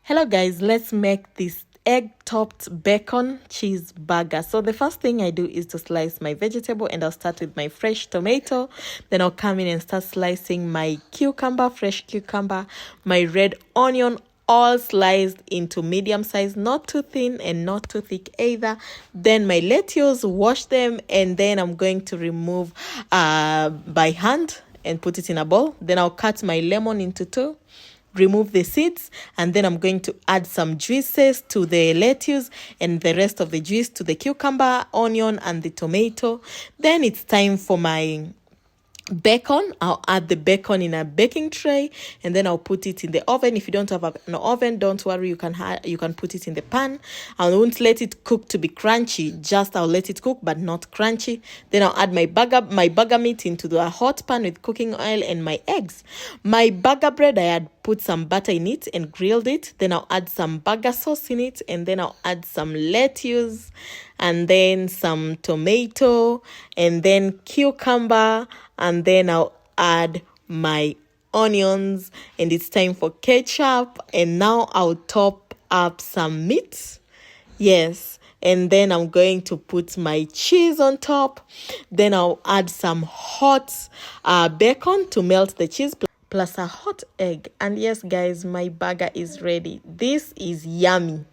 Hello guys, let's make this egg topped bacon cheese burger. So the first thing I do is to slice my vegetable, and I'll start with my fresh tomato. Then I'll come in and start slicing my cucumber, fresh cucumber, my red onion, all sliced into medium size, not too thin and not too thick either. Then my lettuce, wash them, and then I'm going to remove by hand and put it in a bowl. Then I'll cut my lemon into two, remove the seeds, and then I'm going to add some juices to the lettuce and the rest of the juice to the cucumber, onion, and the tomato. Then it's time for my bacon. I'll add the bacon in a baking tray, and then I'll put it in the oven. If you don't have an oven, don't worry, you can put it in the pan. I won't let it cook to be crunchy, just I'll let it cook but not crunchy. Then I'll add my burger meat into the hot pan with cooking oil and my eggs. My burger bread, I had put some butter in it and grilled it. Then I'll add some burger sauce in it, and then I'll add some lettuce, and then some tomato, and then cucumber, and then I'll add my onions, and it's time for ketchup. And now I'll top up some meat. Yes. And then I'm going to put my cheese on top. Then I'll add some hot bacon to melt the cheese, plus a hot egg. And yes guys, my burger is ready. This is yummy.